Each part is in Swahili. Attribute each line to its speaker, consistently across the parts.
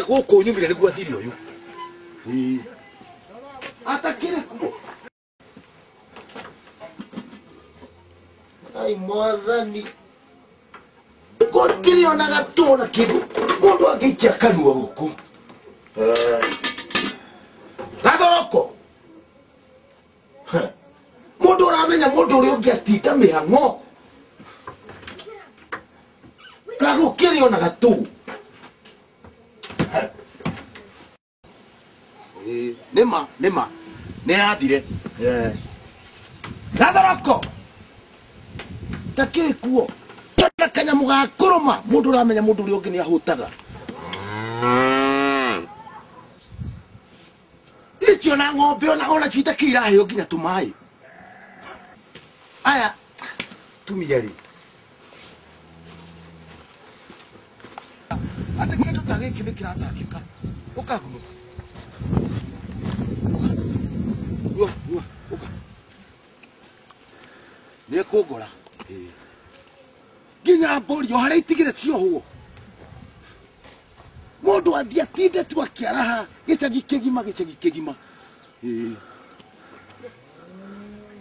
Speaker 1: Goko nyumire niguo athiri uyu atakire kuo ai mwathani gotiri ona gatona kindu mundu angiikia kanua guku gathoroko mundu uramenya mundu uri ungi atinda mihango gagukiri ona gatu Nema, ne athire. Gathoroko. Takire kuo. Tana kanyamu gakoroma. Mundu uramenya mundu uri ungi ni ahutaga. Icio na ng'ombe ona citakira heyo nginya tumai. Aya. Tumiyari. Ate kindu tage kimikira atakika. Ukaguno. Uka. Ni kugora. Ginya mbori yo haria itigire ciohwo. Mundu athia tinde tu akiaraha gicagi kigima.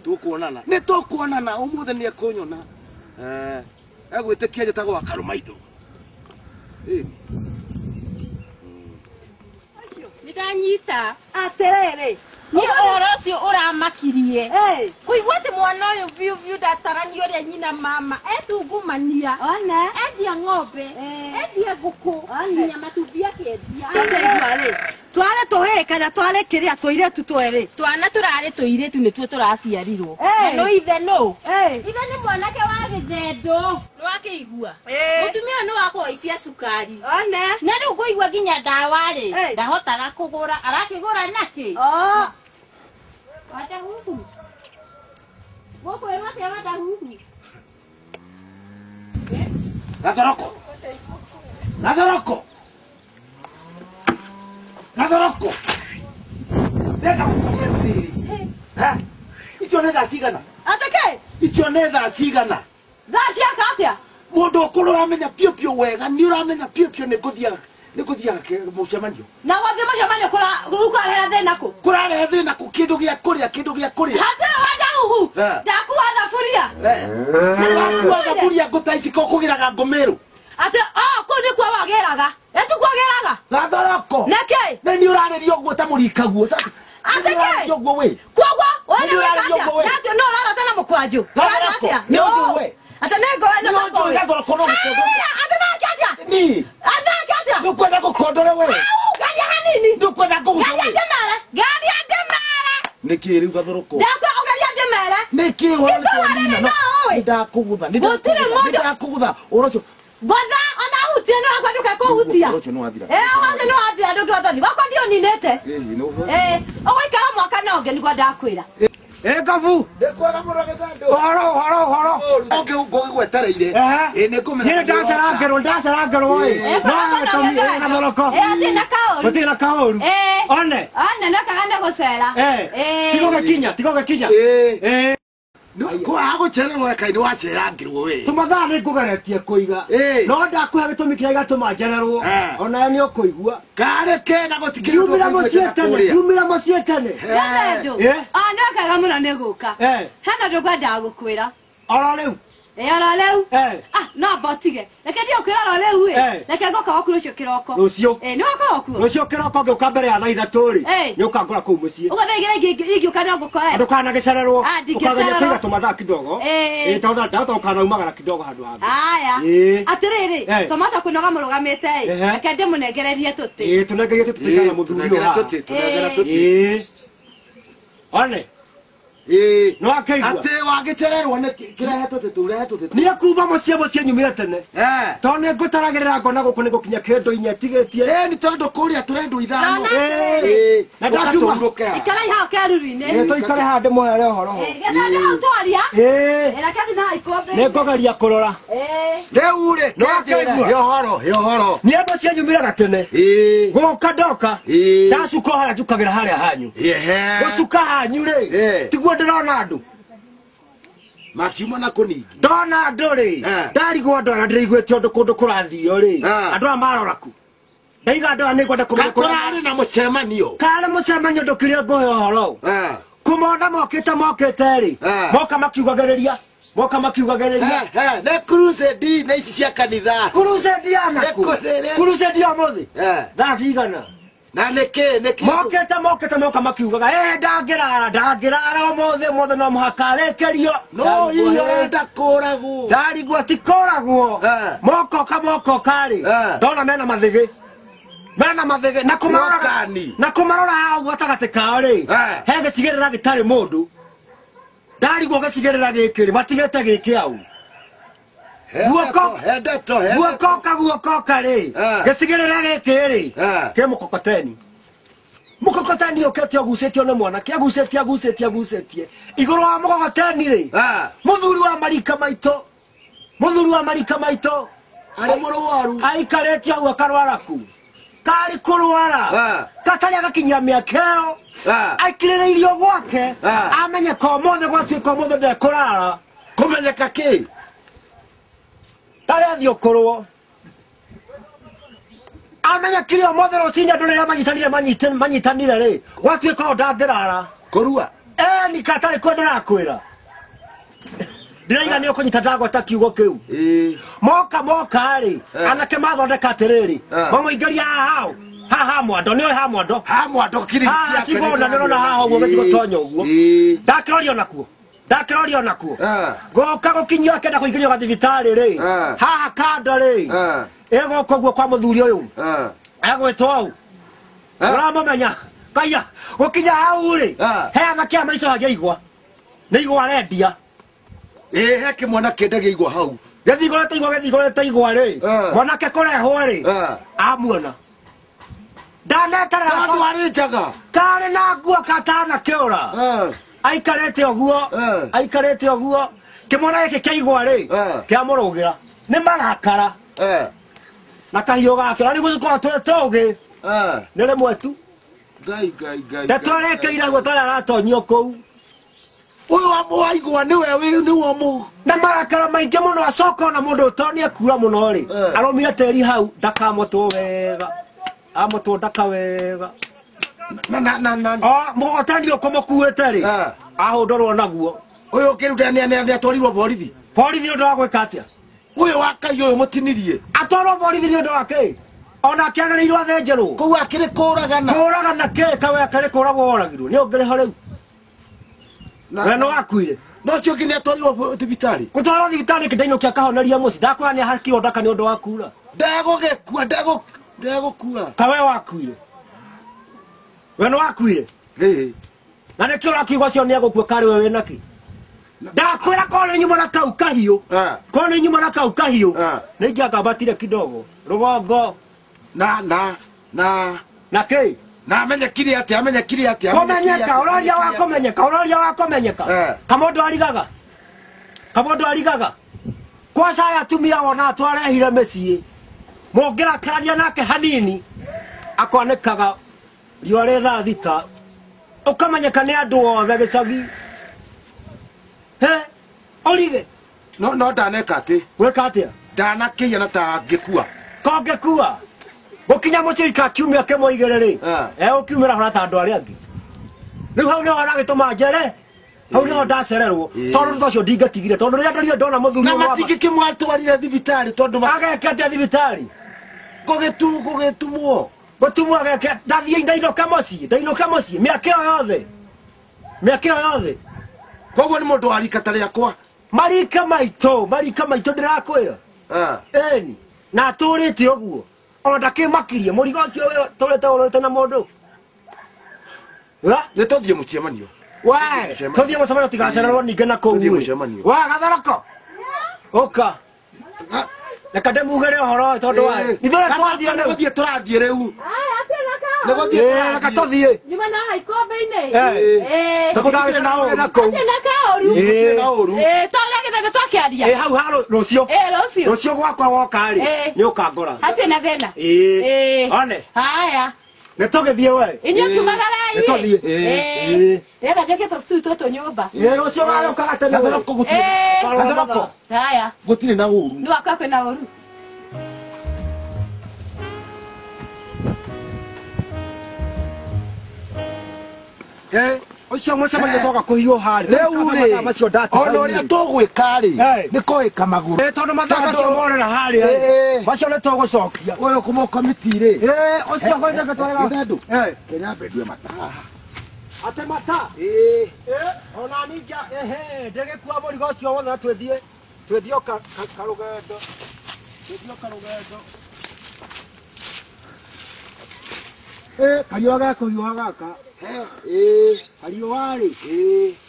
Speaker 1: Tukuonana. Ni tukuonana umuthe ni akunyona. Egwitikia njitagwo Karumaido.
Speaker 2: Nidanyita
Speaker 3: aterere
Speaker 2: ni orocio uramakirie kuigwate mwana uyu viu dataranio ria nyina mama etungumania
Speaker 3: ona
Speaker 2: endia ng'ombe endia nguku nya matubia kendia
Speaker 3: ateigware tware tuhe kana tware kiria toire tutwere
Speaker 2: twana turare toire tu nituo turaciarirwo no ithe no ithe ni mwanake wa githendo nwakiigua mutumia no wako icia sukari
Speaker 3: ona
Speaker 2: na riu kuigua ginya dawa ri ndahotaga kugura arakigura naki wacha huku wako erote wada huku
Speaker 1: Gathoroko Deka ukuri icio nĩ thaa cigana
Speaker 2: atake
Speaker 1: icio nĩ thaa cigana
Speaker 2: thaa cia katia
Speaker 1: mundu ukuru uramenya pio wega ni uramenya pio ni guthiaga mucemanio
Speaker 2: na wathe mucemanio kurarehe thina ku
Speaker 1: kurarehe thina ku kindu gia kuria
Speaker 2: hata wada huhu ndakuwa thaburia
Speaker 1: ndakuwa thaburia ngutaici ko kugiraga ngomeru
Speaker 2: ate kundi kwa wageraga etukwageraga
Speaker 1: Gathoroko
Speaker 2: nake
Speaker 1: ni urarerio guo ta murikaguo
Speaker 2: atake
Speaker 1: guo we
Speaker 2: kwagwa wale wekatia natio no rara tena mukwanju
Speaker 1: Gathoroko ni ojuwe
Speaker 2: ate nego eno
Speaker 1: tako Gathoroko no
Speaker 2: ate nakatia
Speaker 1: ni
Speaker 2: nakatia
Speaker 1: nukwenda gukondore we
Speaker 2: gari hanini
Speaker 1: nukwenda guguta
Speaker 2: gari ademara
Speaker 1: niki riu Gathoroko
Speaker 2: ndakwa ogari ademara
Speaker 1: niki horo ni ndakugutha ndakugutha orocio
Speaker 2: Boda ona hutia no akwaduka ko hutia.
Speaker 1: Orocio no athira.
Speaker 2: Wale no athira ndogo wathoni. Wakwa ndio ninete. Owaikara mwaka noge nigwa ndakwira.
Speaker 4: Kabu.
Speaker 1: Ndekwaga muragethando.
Speaker 4: Horo.
Speaker 1: Oke ngogwetereire. Ni kumenya.
Speaker 4: Ni ndacarangero oi. Na tomi Gathoroko.
Speaker 2: Atina kaoru.
Speaker 4: Mutina kaoru.
Speaker 2: One no kaganda gocera.
Speaker 4: Tigo gakinya.
Speaker 1: Kwa hago chererwo kaini wa cerangirwo we.
Speaker 4: Tumathaa ni kugeretie kuiga. No ndakuhe gitumi kiria gatuma njererwo. Ona ni ukuigua.
Speaker 1: Kare ke na gotikiri.
Speaker 3: Yumira musietane.
Speaker 2: Ndedo. No kaga muno ne guka. Hana ndugwenda gukwira.
Speaker 4: Ora riu.
Speaker 3: Ora riu.
Speaker 2: No botige. Reke ndio kwira ora riu reke ngoka waku rucio kiroko.
Speaker 4: Rucio.
Speaker 2: No akora ku.
Speaker 4: Rucio kiroko ngeuka mbere ya thaa 3 ni ukangora kuu mucii.
Speaker 2: Ugathigira ingiuka no ngukora.
Speaker 4: Ndukana gicererwo. Ukageria kwiga tumathaa kidogo. Tondu ndata ukana umagara kidogo handu hapo.
Speaker 2: Aya. Atiriri. Tomata kunoga murugamite. Reke ndimunegererie tuti.
Speaker 4: Tunegerie tuti tikana muthuri wa.
Speaker 1: Tunegera tuti.
Speaker 4: One. No akaigua.
Speaker 1: Ate wagicererwo ne kirehe tuti turehe tuti.
Speaker 4: Ni akuba mucie nyumire tene. Tondu ngutaragirira ngona guku ni gukinya kindu inya tigetie.
Speaker 1: Ni tondu kuria turendwo ithano.
Speaker 4: Na ndakiuma.
Speaker 2: Ikara iha keruri-ini.
Speaker 4: To ikare hande mohere horo.
Speaker 2: Gena ndio twaria. Reke ndi na ikombe.
Speaker 4: Ne ngogeria kurora.
Speaker 1: Riu ri kenjira yohoro.
Speaker 4: Ni andu cia nyumire gatene. Guka ndoka. Ndacuka hara njukagira haria hanyu. Gucuka hanyu ri. Tiguo ndirona andu.
Speaker 1: Makiuma na kuningi.
Speaker 4: Ndona andu ri. Ndarigwo andu ndiriguite undu kundu kurathio ri. Andu amarora ku. Ndaiga andu ni kwenda kumenya
Speaker 1: kurari na mucemanio.
Speaker 4: Kale mucemanio ndukiria nguhe horo. Kumona mokite ri. Moka makiugagiriria. Ne crusade na ici cia kanitha. Crusade anaku. Crusade amothi. That igana. Na neke mokite moka makiugaga ndangirara mothe no muhaka rekerio. No iyenda kuragwo. Ndarigwo ti kuragwo. Mokoka ri. Ndona mena mathigi. Na kumarora hau gatagati kao ri. He gicigirira gitari mundu. Ndarigwo gicigirira gikiri batigete giki au. Guokoka ri. Gicigirira gikiri. Ke mukokoteni ukete ogucetie ne mwana ke agucetie iguru wa mukokoteni ri. Muthuri wa marika maito ari muruwaru aikarete au akarwara ku. Kari kurwara katari agakinya miakeo aikirire irio gwake amenyeka omothe gwatuika omothe ndekurara kumenyeka ki tari athio kurwo amenyekire omothe rucinya ndurira manyitanire ri gwatuika ndangirara kurua ni katari kwendera kwira Diraiga ni ukunyita ndagwata kiugo kiu. Moka ri. Anake mathondeka atiriri. Mamuingiria hao. Ha mwando ni ha mwando. Ha mwando kiri. Sigona ndirona haha uguo githigo tonya uguo. Ndakirorio nakuo. Goka gukinyia kenda kuingirio gathibitari ri. Haha kando ri. Ego koguo kwa muthuri uyu. Agwetwo au. Uramumenya. Kaya gukinya hau ri. He anake amaico hageigwa. Ni igwa arendia. Heke mwana kenda geigwa hau. Gethigorete igwa ri. Mwanake kurehwo ri. Amuona. Ndanetara tondu ari njaga. Kare na nguo katana kiura. Aikarete oguo. Kimwana giki kigwa ri. Kiamurugira. Ni marakara. Na kahiyo gake ari gucukwa twetoge. Ni rimwe tu. Gai. Ndatwarekeire gutara aratonyio kou. Uyu wa igwa ni mu na marakara maingi muno acoka na mundu utonie kura muno ri aromire teri hau ndakamotwo wega amotwo ndakawega na mugotani ukomokuete ri ahundorwo naguo uyu kiruta ni atwarirwo borithi ndu wa gwika atia uyu wa kai uyu mutinirie atwarwo borithi ndu wa ki ona kiagiriirwo athenjerwo kou akiri kuragana ki kawe akiri kuragwo oragirwo ni ungire ho riu Weno wakuire. No cio kini atwarirwo thibitari. Gutwarwo thibitari kidaino kia kahoneria muci. Ndakwani hakiro ndaka ni undu wa kura. Ndagukua. Kawe wakuire. Weno wakuire. Na ne kira kiugo cio ni agukua kari wewe naki. Ndakwira kone nyuma na kau kahiyo. Kone nyuma na kau kahiyo. Ningi akabatire kidogo. Rugongo. Na ke. Na amenyekire atia komenyeka uraria wa komenyeka kamondo arigaga kwa saya tumia wona twarehire mecii mongira kararia nake hanini akonekaga riore thita ukamenyeka ni andu othe gicagi Morige.
Speaker 1: No ndaneka ati.
Speaker 4: Weka atia.
Speaker 1: Ndanakinya na ta ngikua.
Speaker 4: Ko ngikua. Gokinya mucii ka kiumia kemo igere ri. Ukiumira hora ta andu aria angi. Riu hau niho aragituma njere. Hau niho ndacererwo. Tondu tocio ndingatigire tondu riria ndorio ndona muthuri
Speaker 1: na matingikimwatwarire thibitari tondu
Speaker 4: ageke atia thibitari.
Speaker 1: Kugitumwo.
Speaker 4: Gotumwo ageke ndathie ndainoka mucii. Miaka yothe.
Speaker 1: Koguo ni mundu wa rika ta riakwa.
Speaker 4: Marika maito ndirakwira. Eni. Na turite uguo. Ona ndakimakirie murigo ucio turite na mundu.
Speaker 1: Ni tuthie mucemanio.
Speaker 4: Tuthie mucemanio tigacererwo ninge na kuu. Gatharoko. Oka. Reka ndimugere uhoro tondu wa.
Speaker 1: Nithuthie turathie riu.
Speaker 4: Reka tuthie.
Speaker 2: Nyuma na haikombe-ini.
Speaker 4: Tukugagicera na kuu.
Speaker 2: Na uru. Tondu githenge twakiaria.
Speaker 4: Hau haro rucio. Rucio gwakwa woka ri. Ni ukangora.
Speaker 2: Hatia na thina.
Speaker 4: One.
Speaker 2: Haya.
Speaker 4: Nitugithie we.
Speaker 2: Inyo tumagarai.
Speaker 4: Nituthie.
Speaker 2: Reka njake tutu nyumba.
Speaker 4: Rucio garoka tene.
Speaker 1: Gatharoko gutire.
Speaker 2: Gatharoko. Haya.
Speaker 1: Gutire na uru.
Speaker 2: Ndu akakwe na uru.
Speaker 4: Ucio mucemanio toka kuhiyo hari.
Speaker 1: Riu ri. Ona uria tugwika ri. Ni kuika maguru.
Speaker 4: Tondu mathaa macio morera hari. Macio ni tugucokia.
Speaker 1: Uyu kuma komiti ri.
Speaker 4: Ucio ngoja twega.
Speaker 1: Thendu. Kenya mbendue mata.
Speaker 4: Ate mata. Ona ninja ndege kwa murigo ucio wothe twithie. Twithie karugendo. Kariwa gakuhiuha gaka. Kariwa ri.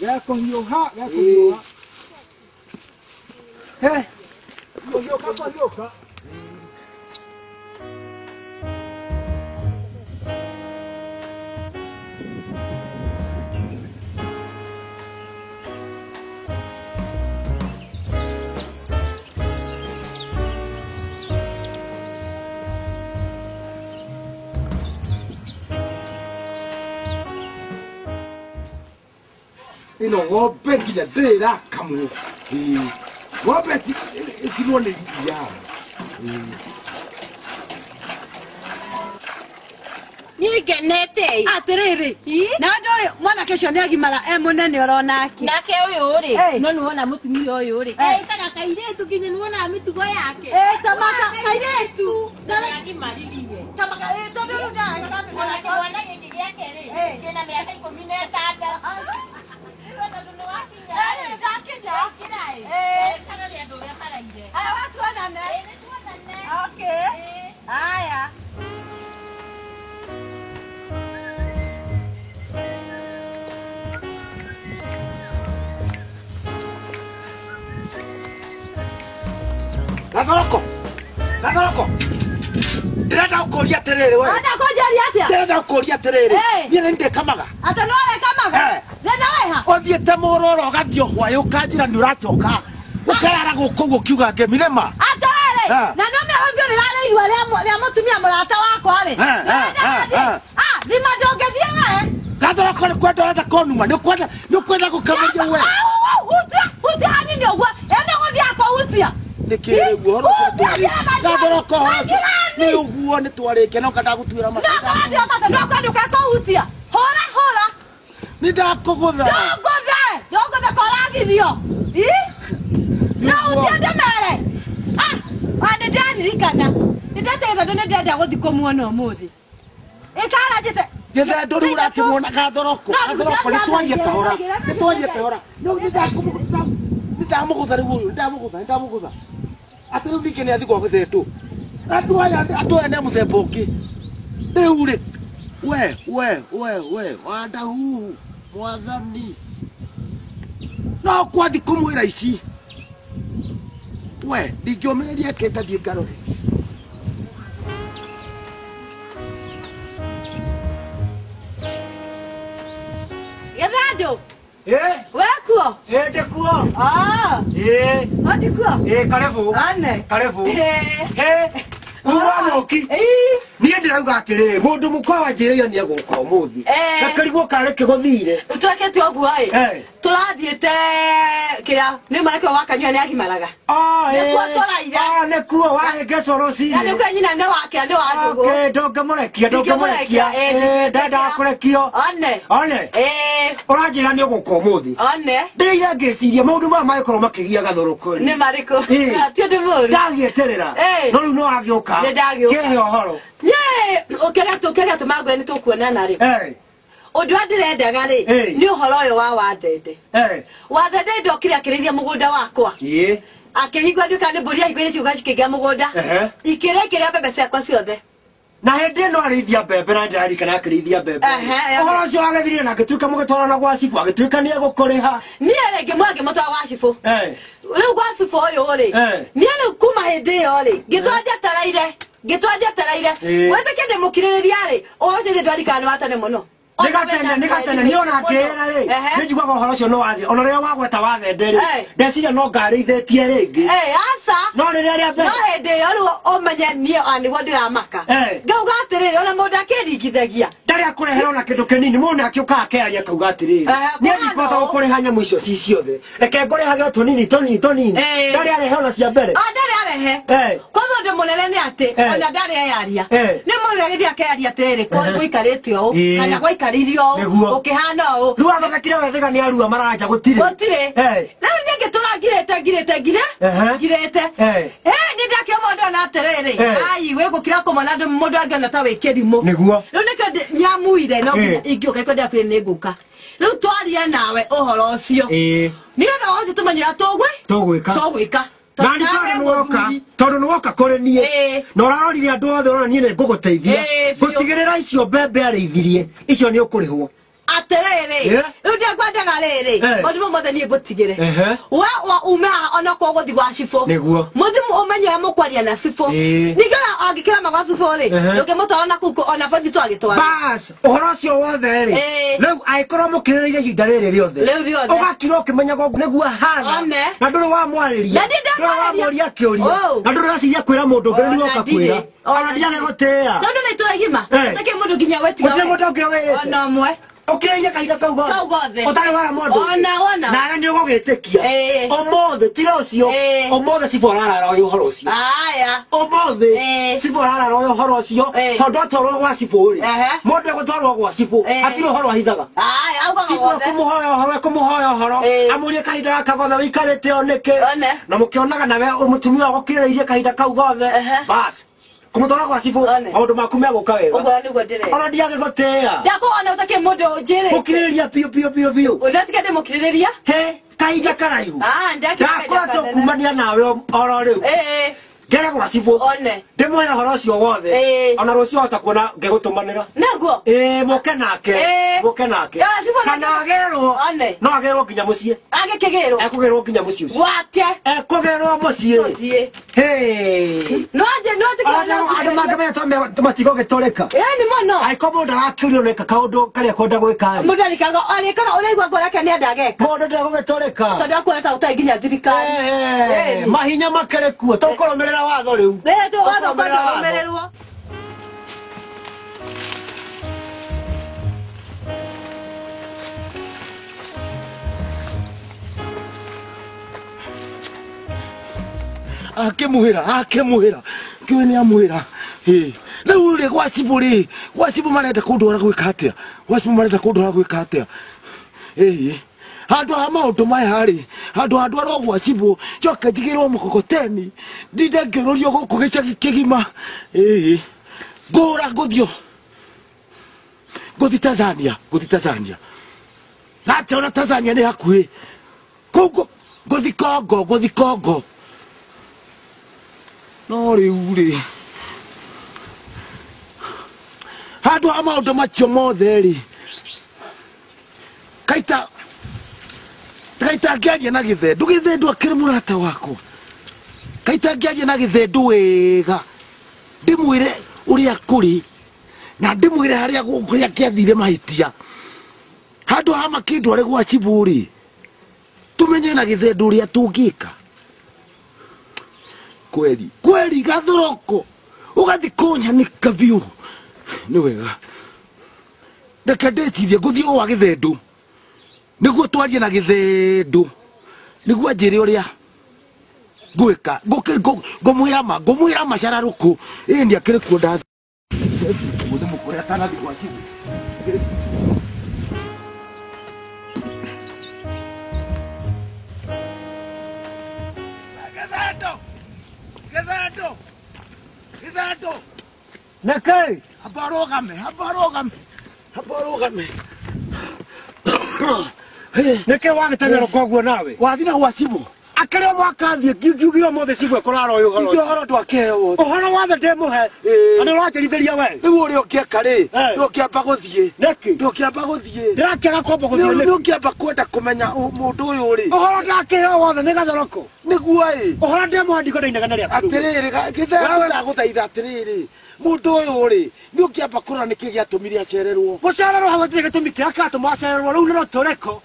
Speaker 4: Gakuhiuha. Kuhiuka.
Speaker 1: Ino ng'ombe nginya ndĩra kamwe. Ng'ombe itirwo nĩ iria.
Speaker 3: Nigenete. Atiriri. Na ndo mwana kesho ni agimara munene oronaki.
Speaker 2: Nake uyu ri. No nuona mutumia uyu ri. Itaga kairetu nginya nuona mitugo yake.
Speaker 3: Tamaka kairetu.
Speaker 2: Ndagimaririe.
Speaker 3: Tamaka tondu ndaga
Speaker 2: Ona kiwana giki giake ri. Kina miaka 16.
Speaker 3: Okay. Haya.
Speaker 1: Gatharoko. Ndĩrenda gũkũria atĩrĩrĩ we.
Speaker 3: Ndakojaria atia?
Speaker 1: Ndĩrenda gũkũria atĩrĩrĩ. Niĩ nĩ ndĩkamaga.
Speaker 3: Ata no kamaga. Rena weha.
Speaker 1: Ũthiĩte mũrũro ũgathiĩ ũhwayo ũkanjĩra nĩ ũracoka. Ũkarara gũkũ ũguo kiuga ngemirema.
Speaker 3: Ata wele. Na no me hobio nĩrarĩ irua rĩa mutumia mũrata wakwa rĩ. Ni madongethia we.
Speaker 1: Gatharoko nĩ kwenda ũrenda kũnuma. Nĩ kwenda gũkamaria we.
Speaker 3: Utia nini ũguo? Enda gũthiĩ akwa utia.
Speaker 1: Nikire guoro twari. Gatharoko nĩ ũguo nĩ twarĩke no kada gũtuĩra mata.
Speaker 3: No kwenda ũkakũhutia. Hora.
Speaker 1: Nĩ ndakũgũtha.
Speaker 3: Ndũngũtha koragithio. No utiende mere. Nĩ ndandirikana. Nĩ ndeteitha ndenda gũthiĩ kũmuona ũmũthĩ. Ikara njĩte.
Speaker 1: Gĩthendũ rĩu ũrakĩmuona Gatharoko. Gatharoko nĩ twarie kahora. No ndamũgũtha rĩu ũyũ. Ndamũgũtha. Atĩ rĩu ningĩ nĩ athi gwa gĩthendũ. Andũ aya nĩ mũthemba ũngĩ. Rĩu rĩ. We. Wandau. Mwathani. No kwathi kũmwĩra ici. We, ndingĩũmĩrĩria kĩ ngathiĩ ngarore.
Speaker 3: Gĩthandũ. Wekuo?
Speaker 4: Ndikuo.
Speaker 3: Ndikuo.
Speaker 4: Karibu.
Speaker 3: Ane.
Speaker 4: Karibu. Uwamoki. Niĩ ndĩrauga atĩrĩ mũndũ mũkwa wanjĩrĩire nĩ egũka ũmũthĩ. Na karigwo kareke gũthire.
Speaker 3: Twekete ũguo ĩ. Tũrathiĩte kira ni mareke wakanywa ni agimaraga
Speaker 4: nekuo wagĩcwo rũcinĩ
Speaker 3: na nĩkwo nyina nĩ wake nĩ wa ndũgũ
Speaker 4: ndũngĩmũrekia ndenda kũrekio one ũranjĩra nĩ ũgũka ũmũthĩ ndĩire ngĩciria maũndũ maya magĩkorwo makĩgia gathũrũkũ
Speaker 3: nĩ marĩkũ ti ũndũ mũru
Speaker 4: ndagĩeterera no rĩu nĩ wagĩũka kĩhe ũhoro
Speaker 3: ũkĩgatũ magwe nĩ tũkuonana rĩ Ũndũ wa ndĩrendaga rĩ nĩ ũhoro ũyũ wa wathende. Wathende ndokire akĩrĩithia mũgũnda wakwa. Akĩhingwa nduka nĩ mbũri ahingũire ciuga cikĩingĩa mũgũnda. Ikĩrĩa mbembe ciakwa ciothe.
Speaker 4: Na hĩndĩ ĩno arĩithia mbembe na ndarikana akĩrĩithia mbembe. Ũhoro ũcio wagĩthirire na agĩtuĩka mũgĩtwarana gwa cibũ agĩtuĩka nĩ egũkũrĩha.
Speaker 3: Niĩ rĩngĩ mũgĩmũtwara gwa cibũ. Rĩu gwa cibũ ũyũ rĩ niĩ rĩu kuma hĩndĩ ĩyo rĩ ngĩtwara njetereire. Wetĩkia ndĩmũkirĩrĩria rĩ ũgũthiĩ ndwarikana nĩ watane mũno.
Speaker 4: Nigatene ni ona ngĩra rĩ nĩnjiguaga ũhoro ũcio no wathi ona rĩrĩa wagweta wathende rĩ ndeciria no ngarĩithĩtie rĩngĩ
Speaker 3: aca
Speaker 4: no rĩrĩa rĩa mbere
Speaker 3: no hĩndĩ ĩyo rĩu ũmenye niĩ nĩguo ndĩramaka ngauga atĩrĩrĩ ona mũndũ akĩringithagia
Speaker 4: ndarĩ akũrehera ona kĩndũ kĩnini mũndũ akĩũka akĩaria akauga atĩrĩrĩ niĩ ndikũhota gũkũrĩha nyamũ icio ci ciothe reke ngũrĩhage o tũnini ndarĩ arehe ona cia mbere
Speaker 3: ndarĩ arehe kwanza ũndũ mũnene nĩ atĩ ona ndarĩ eyaria nĩ mũndũ agĩthiĩ akeyaria atĩrĩrĩ gũikarĩte ũũ kana gũikarĩirio ũũ ũkĩhana ũũ
Speaker 4: rĩu athondekire wethega nĩ arua maranja gũtirĩ
Speaker 3: rĩu niĩ ngĩtũra ngirĩte nĩ ndakĩra mũndũ ona atĩrĩrĩ ai we gũkĩra kũmona mũndũ angĩona ta wĩ kĩrimũ
Speaker 4: nĩguo
Speaker 3: rĩu nĩkĩo nĩamuire no ingĩũka ĩkwendia kwĩ nĩ ngũka rĩu twaria nawe ũhoro ũcio nĩgetha wote tũmenyera tũgwĩka
Speaker 4: na nĩ tondũ nĩwoka kũrĩ niĩ na ũrarorire andũ othe ona niĩ nĩ ngũgũteithia gũtigĩrĩra icio mbembe arĩithirie icio nĩ ũkũrĩhwo
Speaker 3: atĩrĩrĩ rĩu ndĩngwendaga rĩrĩ maũndũ mothe niĩ ngũtigĩre we ume haha ona korwo gũthi gwa cibũ mũthiĩ ũmenye mũkwaria na cibũ nĩgetha angĩkĩra magwa cibũ rĩ ndũngĩmũtwara na kũu ona borithi twagĩtwara
Speaker 4: bas ũhoro ũcio wothe rĩ rĩu angĩkorwo mũkĩrĩrĩire ihinda rĩrĩ rĩothe ũgakira ũkĩmenyaga ũguo nĩguo ahana na ndũrĩ wamwarĩria ndũrĩ wamũria kĩũria na ndũrĩ waciria kwĩra mũndũ ũngĩ nĩ woka kwĩra ona ndiage gũtĩĩa
Speaker 3: tondũ nĩ itũra igima ũtekĩ mũndũ nginya wetiga ona ũmwe
Speaker 4: Okei kahinda kau gothe ũtarĩ wara mũndũ nawe nĩ ũgũgĩtĩkia ũmũthĩ tira ũcio ũmũthĩ cibũ ararara ũyũ ũhoro ũcio ũmũthĩ cibũ ararara ũyũ ũhoro ũcio tondũ atwarwo gwa cibũ rĩ mũndũ egũtwarwo gwa cibũ hatirĩ ũhoro ahithaga cibũ kũmũhoya ũhoro amũrie kahinda gaka gothe wĩikarĩte o nĩkĩ na mũkĩonaga nawe mũtumia ũgũkirĩrĩirie kahinda kau gothe basi kumutwara gwa cibũ maũndũ maku megũka wega ona ndiagĩgũtĩĩa
Speaker 3: ndakuona ũtakĩ mũndũ njĩrĩ
Speaker 4: mũkirĩrĩria biũ
Speaker 3: ũnatika ndĩmũkirĩrĩria
Speaker 4: kahinda karaihu ndakoretwo kumania nawe oro rĩu ngere gwa cibũ ndĩmũhe ũhoro ũcio wothe ona rũciũ hota kuona ngĩgũtũmanĩra
Speaker 3: naguo
Speaker 4: mũke nake kana agerwo no agerwo nginya mũciĩ ekũgerwo nginya mũciĩ ũcio ekũgerwo mũciĩ andũ mangĩ metwo matigo gĩtũrĩka angĩkorwo mũndũ arakĩũrio nĩka kaũndũ karĩa kwenda gwĩka
Speaker 3: mũndũ arĩkaga ũraigua ngoro yake nĩ ndageka
Speaker 4: mũndũ ndegũgĩtũrĩka
Speaker 3: tondũ akuona ta ũtarĩ nginya thirikari
Speaker 4: mahinya makĩrĩ kuo tũkũrũmĩrĩra watho rĩu
Speaker 3: tũkũrũmĩrĩrwo
Speaker 1: akĩmũhĩra kĩwe nĩ amwĩra rĩu rĩ gwa cibũ marenda kũndwara gwĩka atĩa handũ ha maũndũ maya rĩ handũ handwarwo gwa cibũ njoke njigĩrwo mũkokoteni ndinde ngĩũrũrio gũkũ gĩcagi kĩgima ngũra ngũthi Tanzania ate ona Tanzania nĩ hakuhĩ kũu ngũthi Kongo no rĩu rĩ handũ ha maũndũ macio mothe rĩ kaita ngĩaria na gĩthendũ akĩrĩ mũrata wakwa kaita ngĩaria na gĩthendũ wega ndĩmwĩre ũrĩa kũrĩ na ndĩmwĩre harĩa kĩathire mahĩtia handũ ha makĩndware gwa cibũ rĩ tũmenye na gĩthendũ ũrĩa tũngĩka kweri gathoroko ũgathi kũnyanĩka biũ nĩ wega reke ndĩcirie ngũthiĩ o wa gĩthendũ nĩguo twarie na gĩthendũ niguo njire uria gwika ngomwira macararuku indi akiri kuo nda mundu mukuri atanathi kwa cibu Githando
Speaker 4: Nakei
Speaker 1: habarogame
Speaker 4: Neke wagitengero koguo nawe
Speaker 1: wathina gwa cibu
Speaker 4: akere mwakathie ngiugire mothe cigwe kurara uyu
Speaker 1: horo ndwakeo
Speaker 4: uhoro wathe ndimuhe ando rwakirithiria we
Speaker 1: nigu uri ukieka ri ndukiamba guthie
Speaker 4: niki
Speaker 1: ndukiamba guthie
Speaker 4: ndirakiaga kwamba guthie
Speaker 1: ndukiamba kwenda kumenya mundu uyu ri
Speaker 4: uhoro ndakeo wothe ni gathoroko
Speaker 1: niguo i
Speaker 4: uhoro ndimwandiko ndainagana ria
Speaker 1: atiriri githero ndaguthaitha atiriri mundu uyu ri ni ukiamba kurora niki giatumire acererwo
Speaker 4: gucererwo hagutire gitumi kiria kiratuma acererwo riu niro tureko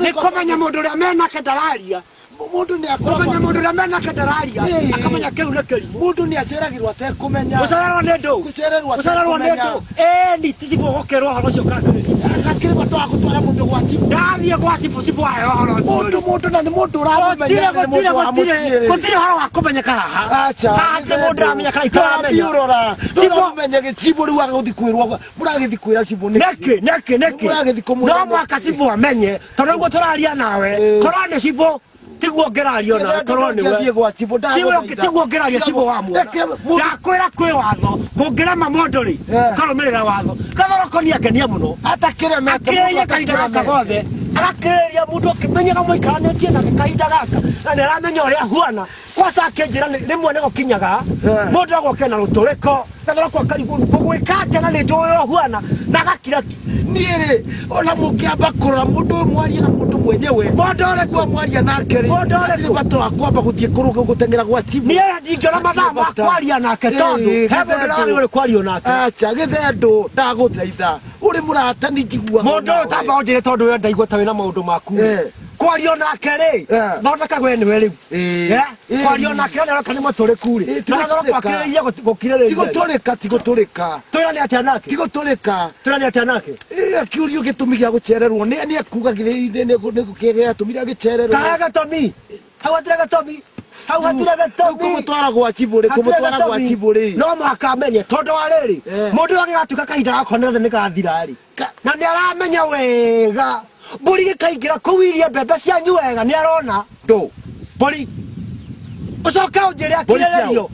Speaker 4: ni kumenya mundu uria menake ndararia
Speaker 1: mundu ni
Speaker 4: akomenya mundu uria menake ndararia akamenya kiu ni kirimu
Speaker 1: mundu ni aceragirwo atekumenya
Speaker 4: gucererwo ni ndu gucererwo ni ndu ni ticigo gukerwo horo cio
Speaker 1: kakiri batwa gutwara mundu gwa cibu
Speaker 4: ndathie gwa cibu aheo horo cio
Speaker 1: mundu na ni mundu uramenya
Speaker 4: gutire horo wa kumenyeka haha
Speaker 1: acha
Speaker 4: ati mundu amenyeka itaramenya
Speaker 1: urora cibu menye cibu riu agathi kwirwo muragithi kwira cibu
Speaker 4: niki
Speaker 1: muragithi kumura
Speaker 4: no mwaka cibu amenye tondu guo turaria nawe korwo ni cibu tiguo ngerario na korwo ni we tiguo ngerario cibu wa mwana ndakwira kwi watho kungirema mundu ri karumirira watho gathoroko ni angenia muno atakiremete kahinda gaka gothe agakiria mundu akimenyaga muikaranetie na kahinda gaka na niramenya uria huana kwasa akinjira rimwe ni gukinyaga mundu agoke na ruturiko gathoroko akarigwo kugwika atia na ni njuĩ huana na agakira
Speaker 1: niĩ ona mũngĩamba kũrora mũndũ mwaria na mũndũ mwenyewe mũndũ ũrĩa mwaria nake rĩ mũndũ bata wa kwamba gũthiĩ gũteng'era gwa cibu
Speaker 4: niĩ ndingĩona mathaa ma kwaria nake tondũ he mũndũ ũrĩa ũrĩ kwario nake
Speaker 1: acha gĩthendo ndagũthaitha ũrĩ mũrata nĩ njigua
Speaker 4: mũndũ ũyũ tamba ũnjĩre tondũ we ndaigua ta wĩna maũndũ maku kwario nake rĩ thondeka we nĩwe rĩu kwario nake nĩ areka nĩ mũtũrĩku rĩ na gathoroko akĩrĩirie gũkirĩrĩria tigũtũrĩka twĩrane atĩa nake
Speaker 1: tigũtũrĩka
Speaker 4: twĩrane atĩa nake
Speaker 1: akĩũrio gĩtũmi gĩa gũcererwo nĩ akugagĩrĩire nĩ gĩatũmire agĩcererwo
Speaker 4: kae gatomi hau hatire gatomi hau hatire gatomi
Speaker 1: kũmũtwara gwa cibu rĩ
Speaker 4: no mũhaka amenye tondũ wa rĩrĩ mũndũ ũyũ agĩgatuĩka kahinda gakwa nothe nĩ gathira rĩ na nĩ aramenya wega mbũri gĩkaingĩra kũu irie mbembe cianyu wega nĩ arona mbũri ũcoke ũnjĩre akirĩrĩrio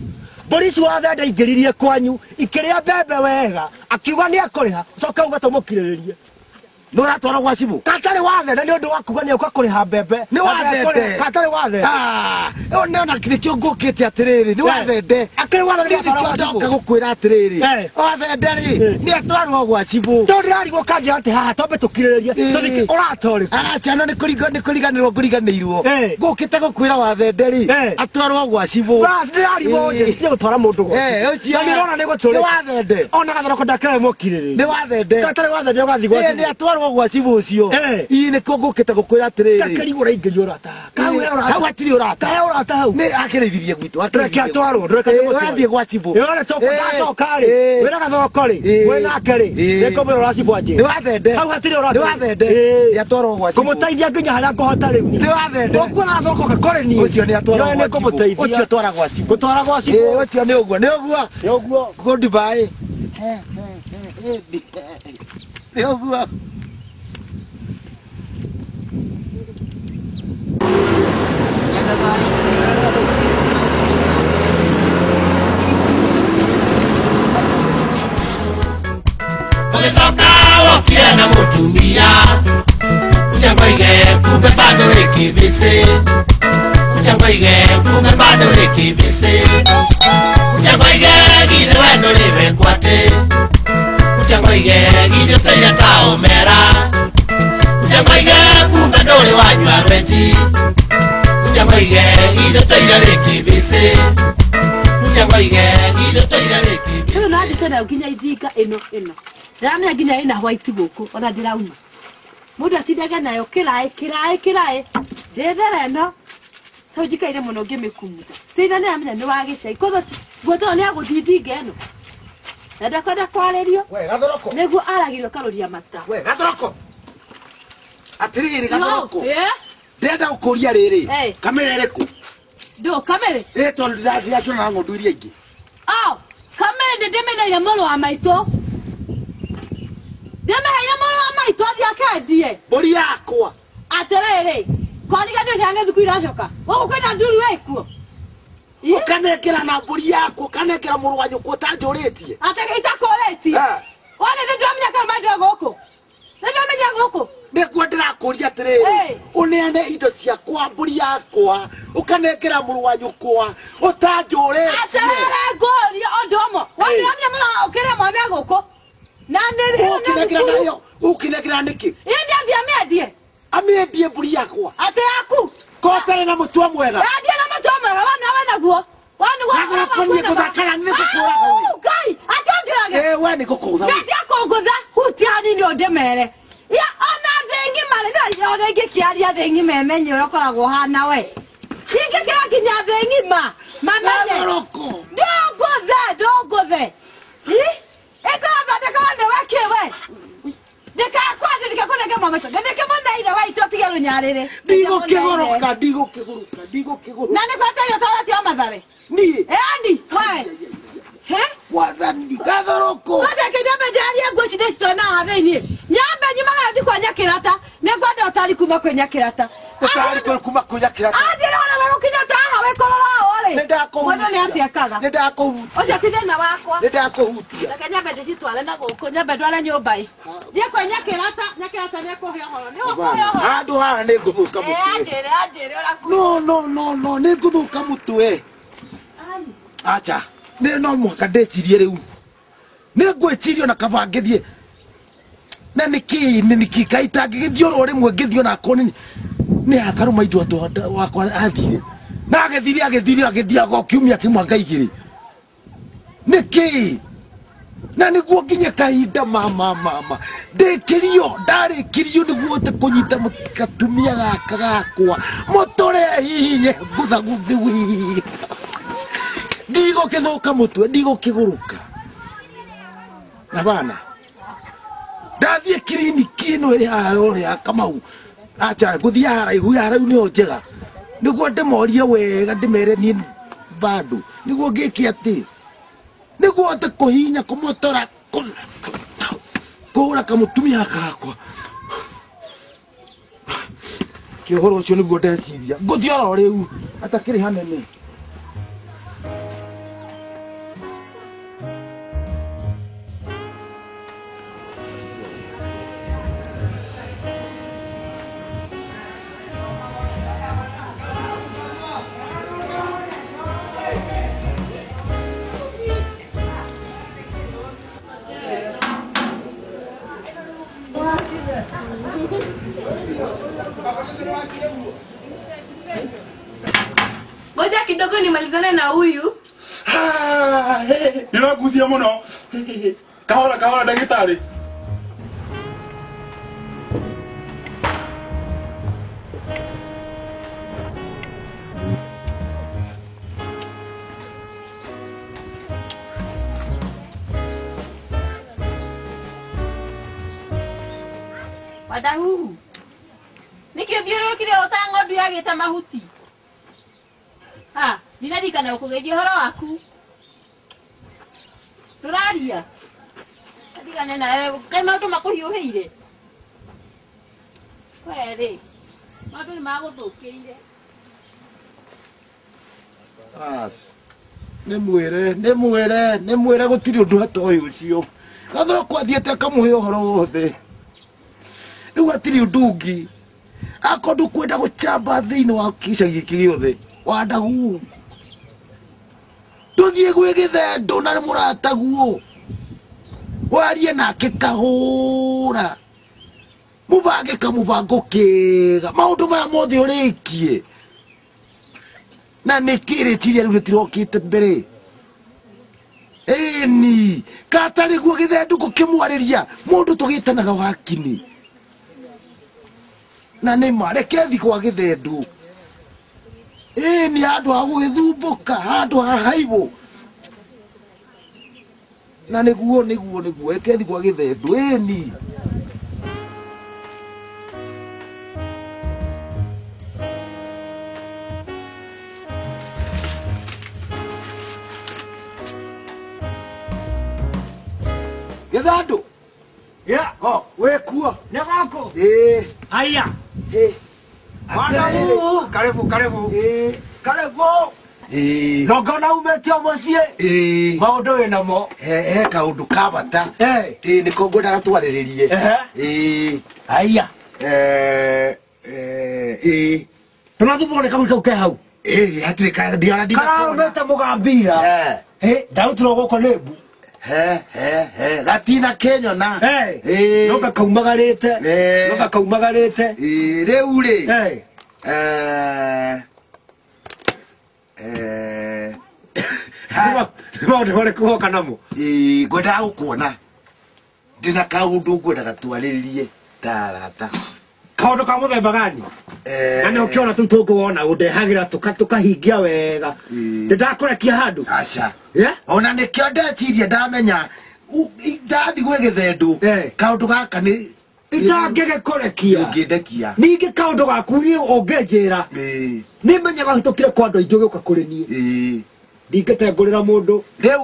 Speaker 4: mbũri ici wathe ndaingĩririe kwanyu ikĩrĩa mbembe wega akiuga nĩ akũrĩha ũcoke uga tũmũkirĩrĩrie
Speaker 1: nĩ ũratwara gwa cibu
Speaker 4: katarĩ wathe na nĩ ũndũ wa kuga nĩ ũka kũrĩha mbembe
Speaker 1: nĩ wathende
Speaker 4: katarĩ wathe
Speaker 1: ona nĩkĩo ngũkĩte atĩrĩrĩ nĩ wathende
Speaker 4: akĩrĩ wathe
Speaker 1: ndoka gũkwĩra atĩrĩrĩ wathende rĩ nĩ atwarwo gwa cibu
Speaker 4: tondũ ndĩrarigwo kanjĩra atĩ haha twambe tũkirĩrĩrie tũthike ũratorĩ
Speaker 1: acha no nĩ kũriganĩrwo ngũriganĩirwo ngũkĩte gũkwĩra wathende rĩ atwarwo gwa cibu
Speaker 4: bas ndĩrarigwo njĩtie gũtwara mũndũ gwa na nĩrona nĩ gũtũrĩ
Speaker 1: wathende
Speaker 4: ona gathoroko ndakĩre mũkirĩrĩrie
Speaker 1: nĩ wathende
Speaker 4: katarĩ wathende ũgathiĩ gwa cibu
Speaker 1: nĩ atwarwo gwa cibu ũcio ii nĩkuo ngũkĩte gũkwĩra atĩrĩrĩ
Speaker 4: ndakĩrigwo ũraingĩria ũrata
Speaker 1: hau hatirĩ ũrata
Speaker 4: hau
Speaker 1: nĩ akĩrĩithirie gwitũ
Speaker 4: reke atwarwo
Speaker 1: ũrathiĩ gwa cibu
Speaker 4: wĩrore tũkũ ndacoka rĩ wĩra gathoroko rĩ wĩ nake rĩ nĩkũmwĩra ũracibu anjĩra
Speaker 1: nĩ wathende
Speaker 4: hau hatirĩ ũrata
Speaker 1: nĩ wathende nĩ atwarwo gwa cibu
Speaker 4: kũmũteithia nginya harĩa ngũhota rĩu
Speaker 1: nĩ wathende
Speaker 4: ũkuona gathoroko gakore niĩ
Speaker 1: ũcio nĩ atwarwo gwa cibu ũcio twara gwa cibu
Speaker 4: gũtwara gwa cibu
Speaker 1: ũcio nĩ ũguo goodbye nĩ ũguo
Speaker 5: Ugicoka wokire na mutumia utangoige kumbe bado wikibisi utangoige kumbe bado wikibisi utangoige githe wendo liwe kwate utangoige githe taya taomera utangoige kumbe ndoli wanywa rweji utangoige githe taya wikibisi utangoige githe taya wikibisi
Speaker 3: Huyu nadi tena ukinya ithika ino ndamenya nginya ina white guku ona ndirauma mundu atindaga nayo kirae ndethere no tojikaire muno ngimikumuta tina nä amenya nä wagäcai kotho guotoo nä agåthithinga ä no na ndakwenda kwarä nä guo aragä rio karå ria mata
Speaker 1: gathoroko atĩrĩrĩ gathoroko ndenda gukuria riri kamera iriku
Speaker 3: ndo kamera
Speaker 1: to ndathia chona ngondu iria ingi
Speaker 3: kamera ndimeneire moro wa maito ndimeneire moro wa maito athia kendie
Speaker 1: mburi yakwa
Speaker 3: aterere kwaniga ndio change thuku iracoka wogo kwenda nduru wekuo
Speaker 1: ukanekera na mburi yakwa ukanekera muru wa nyuko utanjuritie
Speaker 3: ategeita koretie wale ndomenya kama ndio goko ndomenya goko
Speaker 1: nikuo ndirakuria atiriri uneane indo ciakwa mburi yakwa ukanekera muru wa nyukwa utanjuritie
Speaker 3: aterere ngori ondomo wanamya mwana ukire mwana goko na niri
Speaker 1: ukinekera nayo ukinekera niki
Speaker 3: indi amedie
Speaker 1: amedie mburi yakwa
Speaker 3: ate yaku
Speaker 1: kotere na mutwa mwega
Speaker 3: ndio na mutwa mwega wana guo wana
Speaker 1: kwani kuthakara ni gukura
Speaker 3: kai atonjirage
Speaker 1: we ni gukutha
Speaker 3: ndio kongotha hutiani ni ondemere ya ona thengi male na yone ngikiaria thengi memenye urokoragwo hana we ingi kira kinya thengi mamenye
Speaker 1: roko
Speaker 3: ndogothe ekora ndeka wane wakewe ndeka kwande ndikakoneka mama to ndeka mona ida waito tigero nyarire
Speaker 1: digo kigoroka
Speaker 3: na ne kwata yo tara ti amathare
Speaker 1: ni
Speaker 3: andi we
Speaker 1: wathani gathoroko
Speaker 3: wada kinyambe jari yangu chidesto na haveni nyambe nyuma ngathi kwa nyakirata ne kwenda utari kuma kwa nyakirata
Speaker 1: utari kuma kwa nyakirata
Speaker 3: ajira wana wewe kinyata hawe korora ole
Speaker 1: ndako
Speaker 3: wana ni ati akaga
Speaker 1: ndako
Speaker 3: oja tithena wakwa
Speaker 1: ndako hutia
Speaker 3: na nyambe ndicitwale na goko nyambe ndwale nyumba i thie kwa nyakirata ne kuhia horo ni ukuhia horo
Speaker 1: andu haha ni nguthuka mutwe
Speaker 3: ajire ora
Speaker 1: no ni nguthuka mutwe acha no mwaka ndecirie riu ni ngwicirio na kabangithie na niki kaita ngithio ro rimwe ngithio na koni ni akaru maidu atu wakwa athire na agithia go kiumia kimwe ngaigiri niki na niguo nginya kahinda mama ndikirio ndarikirio niguo te kunyita mukatumia gaka gakwa mutore hihinye guthaguthi ndigo kithuka mutwe ndigo kiguruka na bana ndathie kiriniki ino iri haha ya Kamau acha guthia haraihu ni njega niguo ndimorie wega ndimere ni bado niguo ngiki ati niguo te kuhinya kumutora kura kamutumia gakwa kihoro ucio niguo ndeciria nguthia ro riu atakiri hanene
Speaker 3: Ngoja kidogo nimalizane na huyu.
Speaker 6: Ninaguzia muno. Kahora ndagitari.
Speaker 2: Wadahu. Nikibioro kile otango ndu yagita mahuti. Ninadikana ukugeithia horo waku. Turaria. Adikana nawe kai maundu makuhiuhire. Kwere. Maundu ni maguthukiire.
Speaker 1: Nĩ mwĩre gũtirĩ ũndũ atoĩ ũcio. Gathoroko athiĩte akamuhe ũhoro wothe. Rĩu hatirĩ ũndũ ũngĩ. Akorwo ndũkwenda gũcamba thĩinĩ wa gĩcagi gĩkĩ gĩothe. Wadahu. Tũthiĩ gwĩ Gĩthendo na mũrata guo. Warie nake kahũra. Mũbange kamũbango kega. Maũndũ maya mothe ũrĩkie. Na nikirĩciria rĩu rĩtirokĩte mbere. Ĩni katarĩ guo Gĩthendo gũkĩmwarĩria mũndũ tũgĩtanaga wakini. Na nĩma reke thiĩ gwa Gĩthendo. Ĩni handũ ha gũgĩthumbũka handũ ha haibũ. Na nĩguo reke thiĩ gwa Gĩthendo. Ĩni Githando.
Speaker 4: Ya.
Speaker 1: Oh, we kuo.
Speaker 4: Nĩ gũkũ. Haya. Mwana huu. Karibu. Karibu. No ngona umĩte o mũciĩ. Maũndũ wĩ namo.
Speaker 1: He kaũndũ ka bata. Nĩko ngwendaga twarĩrĩrie.
Speaker 4: Haya. Tũnathimwo kamwe kau ke hau.
Speaker 1: Hatirĩ ka ndiara ndina.
Speaker 4: Karaumĩte mũgambira. Ndarutĩrwo gũkũ nĩ mbu.
Speaker 1: Gatina kenyona.
Speaker 4: No gakaumagarĩte.
Speaker 1: Rĩu rĩ.
Speaker 4: Maũndũ marĩkũ woka namo?
Speaker 1: Ngwendaga gũkuona. Ndĩna kaũndũ ngwendaga twarĩrĩrie ta arata.
Speaker 4: Kaũndũ ka mũthemba gani? Na nĩ ũkĩona tũu tũngĩwona ũndehagĩra tũkahingia wega. Ndĩndakũrekia handũ.
Speaker 1: Aca. Ona nĩkĩo ndeciria ndamenya ndathi gwĩ Gĩthendũ. Kaũndũ gaka nĩ
Speaker 4: itangĩgĩkũrekia.
Speaker 1: Ũngĩndekia.
Speaker 4: Ningĩ kaũndũ gaku niĩ ũngĩnjĩra. Nĩmenyaga hĩtũkire kwa andũ aingĩ ũgĩũka kũrĩ niĩ. Ndingĩtengũrĩra mũndũ.
Speaker 1: Rĩu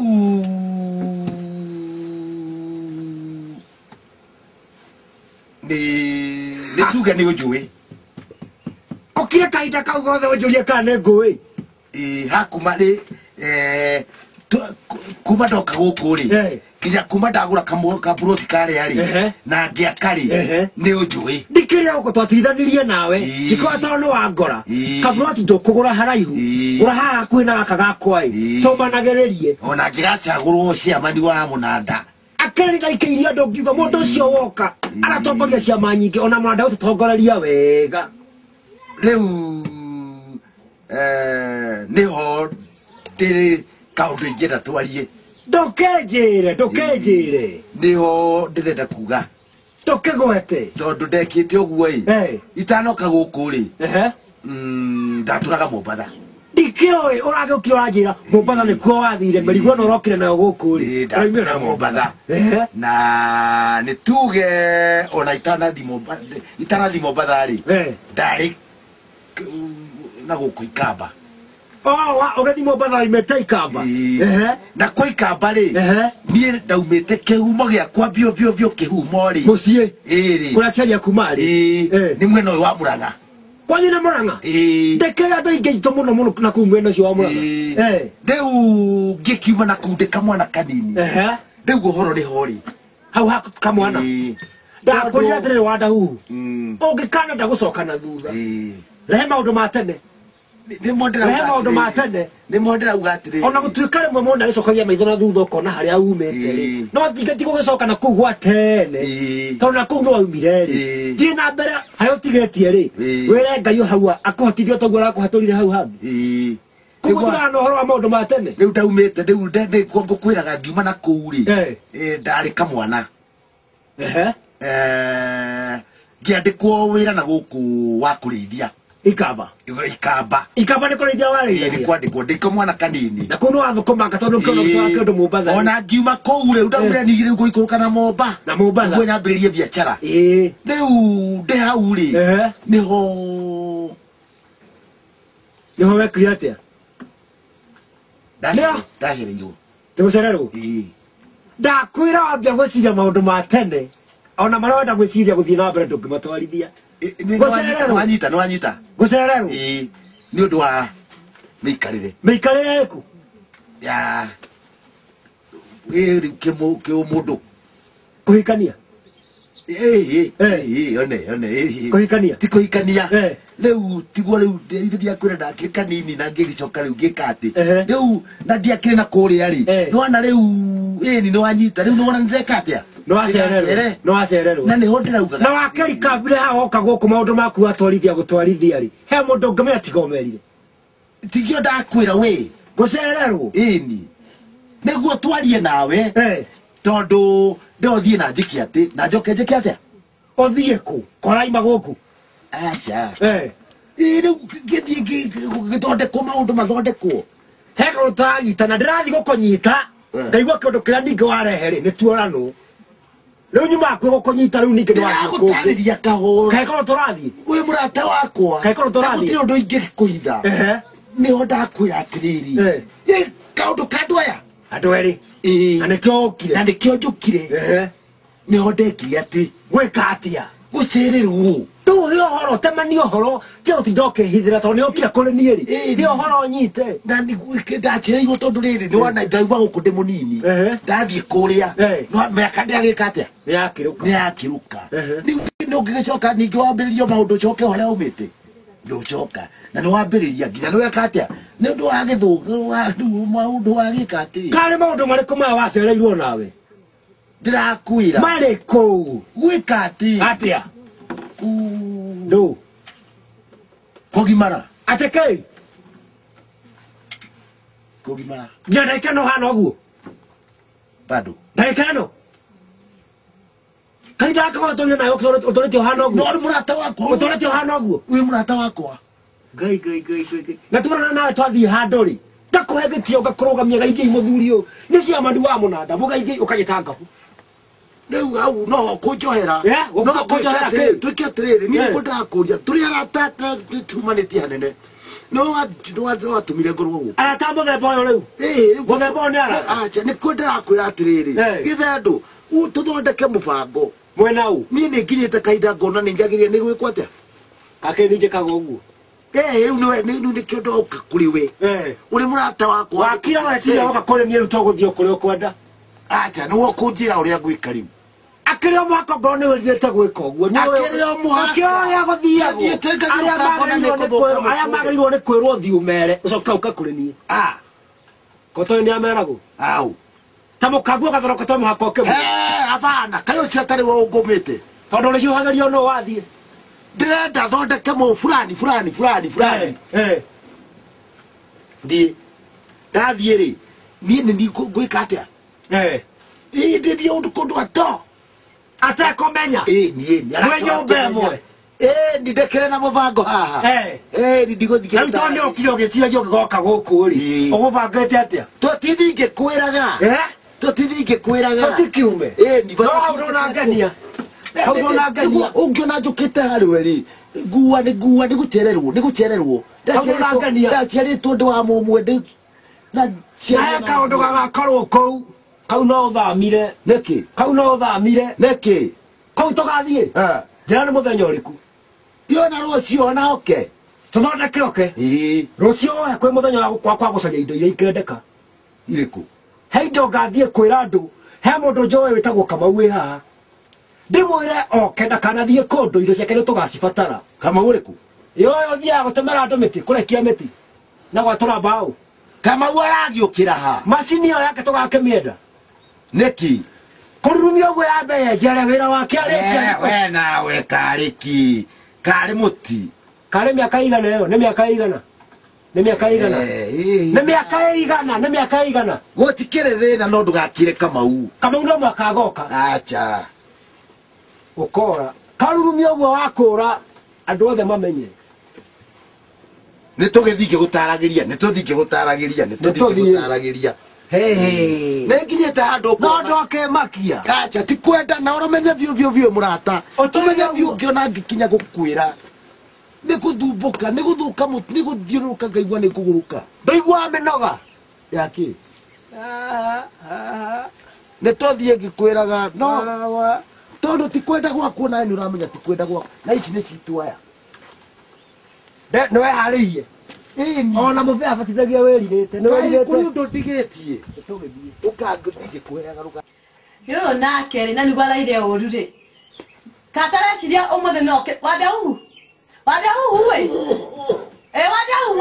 Speaker 1: nĩ tuge nĩ ũnjũĩ.
Speaker 4: Ũkire kahinda kau gothe ũnjũrie kana nĩ ngũĩ.
Speaker 1: Hakuma rĩ kuma ndoka gũkũ rĩ nginya kuma ndagũra kaburoti karĩa rĩ na ngĩaka rĩ nĩ ũnjũĩ.
Speaker 4: Ndikĩrĩa gũkũ twatirithanĩrie nawe ngĩkora tondũ nĩ wangora kaburoti ndũkũgũra haraihu gũra haha hakuhĩ na gaka gakwa tũmanagĩrĩrie.
Speaker 1: Ona ngĩgacagũrwo ciamani wa mũnanda.
Speaker 4: Akĩrĩ ndaikĩirie andũ ngiuga mũndũ ũcio woka aratongoria ciama nyingĩ ona mũnanda ũtũtongoreria wega.
Speaker 1: Rĩu nĩho ndĩrĩ kaũndũ ingĩenda twarie.
Speaker 4: Ndũkĩnjĩre.
Speaker 1: Nĩho ndĩrenda kuga.
Speaker 4: Ndũkĩgwete.
Speaker 1: Tondũ ndekĩte ũguo ĩ itanoka gũkũ rĩ ndatũraga Mombatha.
Speaker 4: Ndikĩũĩ ũragĩũkire ũranjĩra Mombatha nĩkuo wathire mĩrigo ĩno ũrokire nayo gũkũ rĩ.
Speaker 1: Ndaumĩra Mombatha. Na nĩ tuge ona itanathi Mombatha rĩ ndarĩ na gũkũ Ikamba.
Speaker 4: Ũredi Mombatha imete Ikamba.
Speaker 1: Na kwa Ikamba rĩ niĩ ndaumĩte kĩhumo gĩakwa biũ kĩhumo rĩ
Speaker 4: mũciĩ
Speaker 1: kũrĩa
Speaker 4: aciari aku marĩ
Speaker 1: nĩ mwena ũyũ wa Mũrang'a.
Speaker 4: Kwanyu nĩ Mũrang'a? Ndekĩrĩa andũ aingĩ aitũ mũno na kũu mwena ũcio wa Mũrang'a.
Speaker 1: Rĩu ngĩkiuma na kũu ndĩ kamwana kanini. Rĩu ũhoro nĩho rĩ
Speaker 4: hau kamwana. Ndakwĩrire atĩrĩrĩ Wandahuhu ũngĩkana ndagũcoka na thutha. Rehe maũndũ ma tene. Nĩmo ndĩrauga atĩrĩrĩ. Ona gũtuĩka rĩmwe mũndũ agĩcokagia maitho na thutha ũkona harĩa umĩte rĩ no ti gũgĩcoka na kũu gwa tene tondũ na kũu nĩ waumire rĩ. Thiĩ na mbere harĩa ũtigĩtie rĩ wĩre Ngai hau akũhotithie toguo arakũhatũrire hau hangĩ. Koguo tigana na ũhoro wa maũndũ ma tene.
Speaker 1: Rĩu ndaumĩte rĩu ngũkwĩraga ngiuma na kũu rĩ ndarĩ kamwana. Ngĩandĩkwo wĩra na gũkũ wa kũrĩithia. Ikamba nĩ kũrĩithia warĩithia. Nĩ kwandĩkwo ndĩ kamwana kanini. Na kũu nĩ wathũkũmanga tondũ ũkĩona kĩndũ Mombatha. Ona ngiuma kũu rĩu ndaugire ningĩ rĩu ngũikũrũka na Mombatha. Nĩguo nyambĩrĩrie biacara. Rĩu ndĩ hau rĩ nĩho wekire atĩa? Ndacereirwo. Ndĩgũcererwo? Ndakwĩra wambia gwĩciria maũndũ ma tene ona marĩa wenda gwĩciria gũthiĩ na mbere ndũngĩmatwarithia. Nĩwanyita gũcererwo nĩ ũndũ wa mĩikarĩre ĩrĩkũ ya kĩũmũndũ kũhikania. Kũhikania ti kũhikania. Rĩu tiguo rĩu ndiakwĩra ndakĩrĩ kanini na ngĩgĩcoka rĩu ngĩka atĩ rĩu na ndiakĩrĩ na kũrĩa rĩ nĩwona rĩu nĩwanyita rĩu nĩwona ndĩreka atĩa. Nĩwacererwo na nĩho ndĩrauga na wakeri kambire haha woka gũkũ maũndũ maku gũtwarithia rĩ he mũndũ ũngĩmenya tiga ũmerire. Tigio ndakwĩra wĩ gũcererwo ĩni nĩguo twarie nawe tondũ ndĩothiĩ na njĩke atĩ na njoke njĩke atĩa. Ũthiĩ kũ kũraima gũkũ? Aca rĩu gĩthiĩ gĩthondekwo maũndũ mathondekwo he kaũndũ tũranyita na ndĩrathiĩ gũkũnyita ndaigua kĩũndũ kĩrĩa ningĩ warehe rĩ nĩ tuorano. Rĩu nyuma kwĩ gũkũnyita rĩu ningĩ ndĩragũtarĩria kahũra kaĩ korwo tũrathiĩ wĩ mũrata wakwa kaĩ korwo tũrathiĩ gũtirĩ ũndũ ingĩkũhitha. Nĩho ndakwĩra atĩrĩrĩ kaũndũ ka andũ aya
Speaker 4: Adweri. Anekyo kire. Anekyo jukire. Ni hodeki ati. Gweka atia. Gucereru. Tu hiyo horo temani horo. Tio tidoke hithira to ni okira kole nieri. Dio horo nyite. Na ni gwikenda chire igo tondu riri ni wana ndaigwa guku ndi munini. Ndathie kuria. No meka ndagika atia. Ni akiruka. Ni akiruka. Ni ungicoka ningi wambiririo maundu coke horia umite. Nducoka. Na ni wambiriria nginya ni weka atia. Ni undu wa githugu wa maundu wa gikati. Kale maundu mariku ma wacereirwo nawe. Ndirakwira. Mariku. Gwikati. Atia. No. Kogimara. Ateke. Kogimara. Ya daikano hano oguo. Bado. Daikano. Kaida ko to na otorete hano oguo. No murata wako. Otorete hano oguo. Wi murata wako. Gai. Na tumana na twathi handori. Takuhegetie ugakurugamia gaithie muthurio. Ni cia mandu wa munanda. Mugaithie ukagitanga. Neu au no kujohera. No kujohera ke. Tukiatiriri ni ndakuria. Turi aratata tumaniti hanene. No atumire ngoro ugu. Arata muthemba uyu riu. Muthemba ni ara. Acha ni ndakwira atiriri. Githendu tuthondeke mubango. Mwena u. Ni nginyite kaida ngona ni njagirie ni gwikwa atia. Akirije kagoguo. Riu ni kiondo ukakuriwe. Uri murata wakwa. Wakira weciria ukakore ni ruto guthio kuri ukwenda. Acha ni wokunjira uria gwika riu. Akirio mwako ngone wethete gwika uguo. Akirio mwako. Akirio guthia. Aya magirwo ni kwirwo thiumere. Ucoka ukakuri ni. Koto ni amerago. Au. Tamukaguo gathoroka to muhako ke. Abana, kayo ciatari wo ungumite. Tondu ri yuhagario no wathie. Ndirenda thondeke mu fulani. Di. Ndathie ri. Ni gwika atia. Ndithie undu kundu ato. Atakomenya. Ni. Mwenye mbemwe. Ni ndekere na mubango haha. Ni ndigothike. Riu to ni okire ogiciria gigoka guku ri. Ogubangete atia. Tutithinge kwiraga. Tutithinge kwiraga. Tutikiume. Ni bado ngania. Hauna ngania. Ungiona njukite hariwe ri. Nguwa ni gucererwo. Ndaciaritwo ndu wa mumwe ndi. Na cia kaundu gagakorwo kou. Kau no thamire. Niki? Kau no thamire. Niki? Kau tugathie? Njira ni muthenya uriku. Yona rucio na oke. Tuthondeke oke? Rucio kwi muthenya wa kwa gucaria indo iria ikendeka. Iriku? He indo ngathie kwira andu. He mundu njoe witagwo Kamau wi haha. Ndimwire oke ndakanathie kundu indo ciake nitugacibatara. Kamau uriku? Yoyo thia gutemera andu miti kurekia miti. Na gwatura mbao. Kamau aragiukira ha. Macini yo yake tugakemienda. Neki kurumia gwe abe jere wira wake areke we nawe kariki kari muti kari miaka igana yo ni miaka igana ni miaka igana gutikire thina no ndugakire Kamau no mwaka goka acha ukora karumia gwe wakura andu othe mamenye nitugithike gutaragiria Neginyete handu ko. Ndoke makia. Acha tikwenda na uramenye vyo murata. Umenye vyo ngiona ngikinya gukwira. Ni kuthumbuka, ni guthuka mutu, ni guthiuruka ngaigwa ni kuguruka. Ndaigwa menoga. Yaki. Nitothie ngikwiraga no. Tondu tikwenda gwaku na ni uramenya tikwenda gwaku. Na ici ni citu aya. Nowe hariye. Ona muthea abatithagia wiririte ni wiririte kuri ndo ndigetie tugithie ukangithie kuheaga ruga yo nake na ni gwaraire uru ri katara ciria umuthe no wada hu we wada hu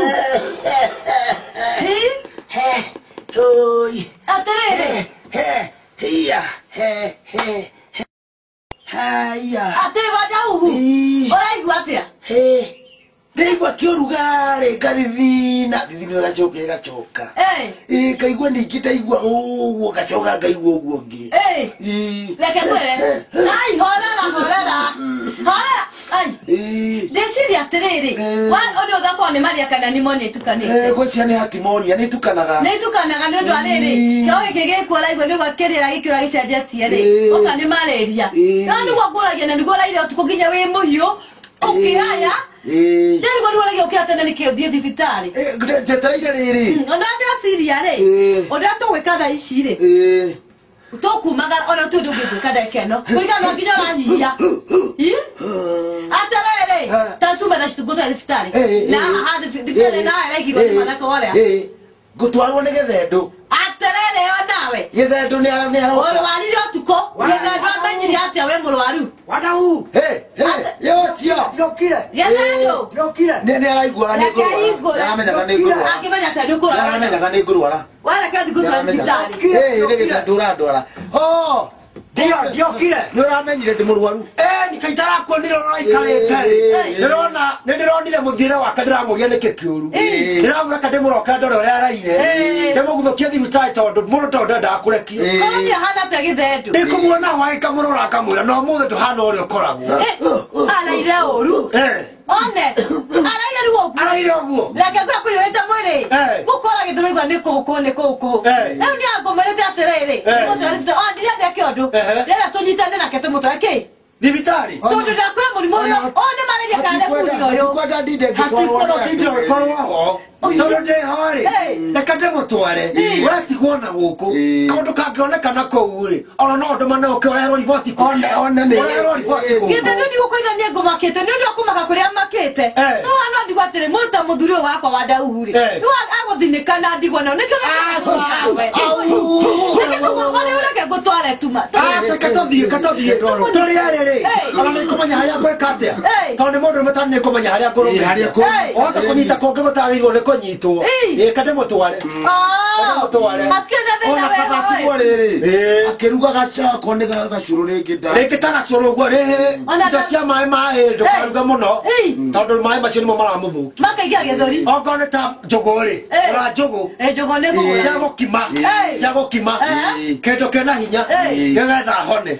Speaker 4: oi atere hiya haya atere wada hu ora igwatia Ndegwa kiorugare karivina bithino gachoka kaigwa nikita igwa uguo gachoka ngaigwa uguo ngi leke kwere ai horera ai ndeciria atiriri ondi uthako ni maria kana ni moni tukanite gwecia ni hatimonia ni tukanaga ni ndu ariri kio giki gikuora igwa ni gwakirira gikira gicenjetie ri oka ni malaria no ndugo nguragia na ndugo raire utuko nginya wi muhiu ukihaya
Speaker 3: Ndari kwa ndwara gyokia tena nikio thie thibitari.
Speaker 1: Njetereire riri.
Speaker 3: Ona ndio siria ri. Ona to wekatha ici ri. Utokumaga ona tu ndugwe kada keno. Kuiga no nginya wanyia. Atarere. Tatu mana shituguta thibitari. Na hadi thibitari na regi kwa mana ko ore.
Speaker 1: Gutwarwo ni Githendu.
Speaker 3: Atarere onawe.
Speaker 1: Githendu ni ara.
Speaker 3: Oro walire otuko. Githendu amenyire atia we mulwaru.
Speaker 4: Wadau.
Speaker 1: Yocio.
Speaker 4: Ndokire.
Speaker 3: Githendu.
Speaker 4: Ndokire.
Speaker 1: Ni araigua ni nguru. Aramenyaga ni nguru.
Speaker 3: Akimenya ta ni nguru.
Speaker 1: Aramenyaga ni nguru ara.
Speaker 3: Wala kazi gutwa thibitari.
Speaker 1: Ni Githendu ndwara.
Speaker 4: Ndiokire.
Speaker 1: Ni uramenyire ndi murwaru.
Speaker 4: Nikaitara ko ndirona ikarete. Ndironire muthire wake ndiramugia niki kiuru. Ndiramuga kande muroka ndore uri araire. Ndimuguthukia thibitari tondu mundu tondu ndakurekia.
Speaker 3: Oni hana ta Githendu.
Speaker 4: Ndikumuona hwae kamurora kamwira no muthe tuhana uri ukoragwo.
Speaker 3: Araire oru. One. Araire ruo.
Speaker 4: Araire oguo.
Speaker 3: Lake kwa kuyoreta mwiri. Gukora githuru igwa ni kuku ni kuku. Riu ni angomerete atiriri. Mutu ndiria ndeke undu. Ndira tunyitane nake tumutweke.
Speaker 4: Thibitari.
Speaker 3: Tondu ndakwira murimu uyu one marire kane kuri uyu.
Speaker 1: Kwenda ndinde
Speaker 4: Hatikono korwo ho. Tondu ndi hori. Reka ndimutware. Wetiguona guku. Kaundu kangionekana kuu ri. Ona no ndu mana ukirerwo riboti kone ni.
Speaker 3: Githendu ndi gukoitha ni ngumakite ni ndu akumaka kuria makite. No hano ndigwa atiri muta muthuri wakwa wa Daudi. No aguthinikana ndigwa no nikio awe. Wale ureke gutware tuma.
Speaker 4: Katothie. Turi ariri. Ona ni kumenya haria gweka atia. Tondu mundu mutani ni kumenya haria nguru. Haria ku. Ota kunyita konge gutarirwo ni kunyitwo. Kande mutware.
Speaker 3: Atikenda
Speaker 1: ona kabati riri akiruga gacako ni gacuru ringi nda
Speaker 4: ringi ta gacuru gwo rihi ndo cia mai mai ndukaruga muno tondu mai macio nimo maramuthuki
Speaker 3: makaigia githuri
Speaker 4: ongone ta njuguri ora njugu
Speaker 3: njugu ni mugo
Speaker 4: cia gukima kindu kena hinya gegetha hone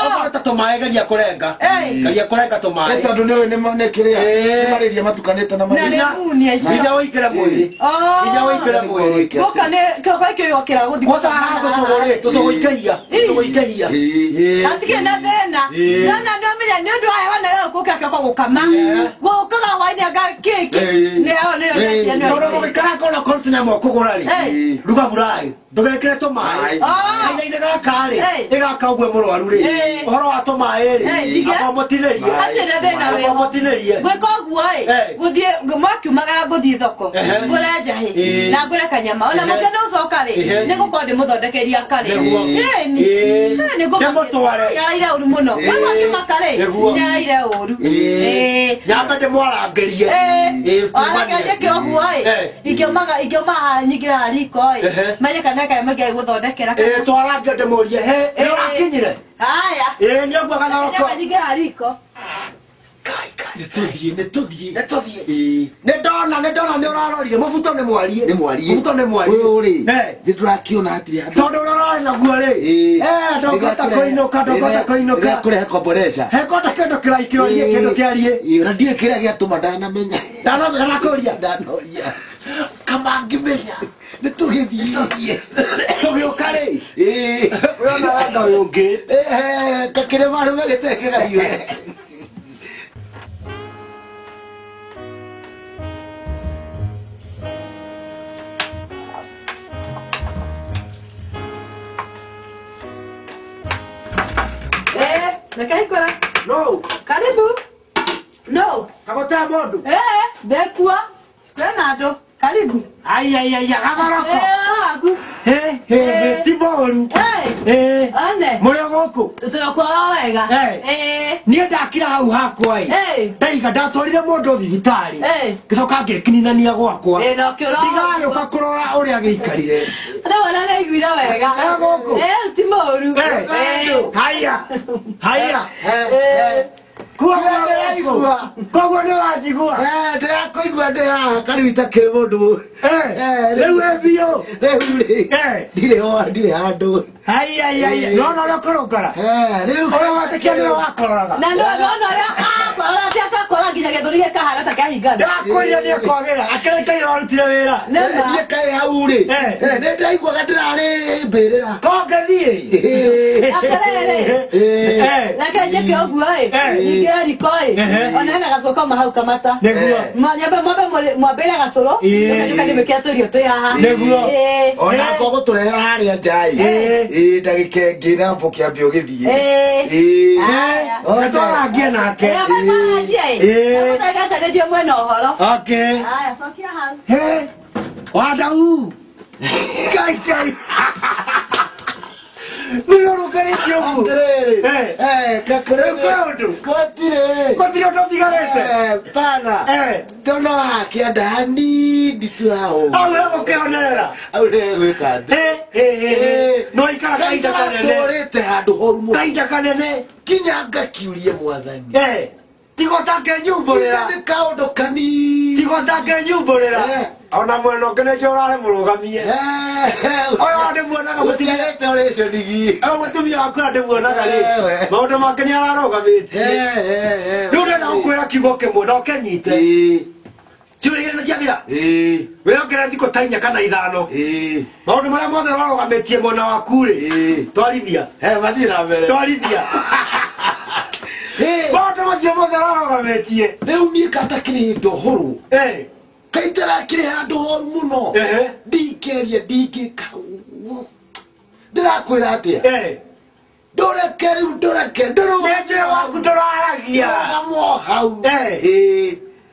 Speaker 4: ongone ta tumae geria kurenga tumae
Speaker 1: tondu ni kiria kimariria matukanite na mahinya
Speaker 4: hinya uikire mwiri
Speaker 3: Gokane kakwaike yokera guthi
Speaker 4: kosa tucogoikeia
Speaker 3: atike na thena nana ndomenya ni ndu aya wana leo kukaka kwa gukama gukaga waini aga kiki ne
Speaker 4: tondu mugikara kono kontina mo kugurari ruga burai ndugekire tumae aina gakari igaka ugwe murwaru ri uhoro wa tumae ri akomotinirie
Speaker 3: atire thena we
Speaker 4: akomotinirie
Speaker 3: gweka guo guthie mwakiumaga guthie thoko ngura njahi na ngura kanyama ona muge no coka ri ni gukorwo muthondekeria kari ni
Speaker 4: gumutware
Speaker 3: yaraire uru muno wewe akimakare yaraire uru
Speaker 4: nyamba ndimwarangerie
Speaker 3: aragaje kioguo ikiumaga nyigira riko maje kana kaya mage guthondekera
Speaker 4: twarange ndimurie he urakinyire
Speaker 3: haya
Speaker 4: ni ogwa gathoko
Speaker 3: nyigira riko
Speaker 1: Netuthie.
Speaker 4: Ndona ni urarorire mubuto ni mwarie.
Speaker 1: Mubuto
Speaker 4: ni mwarie.
Speaker 1: Uyu ri. Ndirakiona atiri andu.
Speaker 4: Tondu urarora na guo ri. Ndokota koinuka.
Speaker 1: Kure komboresha.
Speaker 4: Hekota kindu kiraikiorie kindu kiarie.
Speaker 1: Ira ndie kiria giatuma ndanamenya.
Speaker 4: Ndanoria.
Speaker 1: Kama ngimenya. Nitugithie.
Speaker 4: Tugiuka ri.
Speaker 1: Wona anga uyu ngi. Kakire maru magitekega iwe.
Speaker 3: Nakaikora.
Speaker 4: No.
Speaker 3: Karibu. No.
Speaker 4: Kabota modu.
Speaker 3: Bekua. Kwena ndo. Karibu.
Speaker 4: Ai gathoroko.
Speaker 3: Aku.
Speaker 4: Tiboru.
Speaker 3: Ane.
Speaker 4: Muri guku.
Speaker 3: Tuturakwa wega.
Speaker 4: Ni ndakira hau hakwa ndaiga ndatwarire mundu thibitari gicoka ngikininania gwakwa ndigayuka kurora uria giikarire
Speaker 3: ana wana naiguira wega
Speaker 4: guku
Speaker 3: ti moru
Speaker 4: haya koguo nä wanjigua
Speaker 1: ndirakuigua ndä haha kariu itakä mundu
Speaker 4: rä u embio
Speaker 1: ndirä handå
Speaker 4: nona å rä a å kå rå ngara å rä a watä kia nä we wakororaga
Speaker 3: na nona å rä a Akora ati akakora nginya gethuri gikahana ta kahingana.
Speaker 4: Ndakwira ni kwagera akereka yorutire wira.
Speaker 1: Ni kai hau ri. Ne ndaigua gatirari mbirira.
Speaker 4: Ko gathie.
Speaker 3: Akerere. Na kaje ke ogu ai. Ngeri koi. Ona na gacoka mahau kamata.
Speaker 4: Neguo.
Speaker 3: Mwanyambe mwambere gacoro. Nduka ni mekia turio tu haha.
Speaker 4: Neguo.
Speaker 1: Ona kogo turehera haria njai. Ndagike ngira mbokia mbio githie.
Speaker 4: Ona twarangia nake.
Speaker 3: Ndagata ndio mwena horo.
Speaker 4: Okay.
Speaker 3: Aya, sokia hau.
Speaker 4: He. Wadau. Kai. Ndio kare chobu.
Speaker 1: Kakure
Speaker 4: kodo.
Speaker 1: Kotire.
Speaker 4: Kotire to digarete.
Speaker 1: Pana. Tono hakia ndani nditu hao.
Speaker 4: Awe ukeonera.
Speaker 1: Aure gwika.
Speaker 4: No ikara kaita kanene.
Speaker 1: Torete handu horu mu.
Speaker 4: Kaita kanene.
Speaker 1: Kinyanga kiurie mwathani.
Speaker 4: Tigotake nyumburira.
Speaker 1: Ni kaundu kani.
Speaker 4: Tigotake nyumburira. Ona mweno kene jorare murugamie. Oyo ande muonaga mutumia
Speaker 1: teorecio ndigi.
Speaker 4: Mutumia waku ande muonaga ri. Maundu make ni ararogamite. Ndude na ukwira kiugo kimwe ndoke nyite. Tiurigire na ciathira. We ongera thiko tainya kana ithano. Maundu maria mothe ararogametie mwena waku ri. Twarithia.
Speaker 1: Mathira mbere.
Speaker 4: Twarithia. Maundu macio mothe ararogametie.
Speaker 1: Riu nie katakiri ndohoru. Kaitara kiri handu horu muno. Ndikeria ndingika. Ndirakwira atia. Ndoreke riu ndoreke.
Speaker 4: Njenje waku ndoraragia.
Speaker 1: Ngamo hau.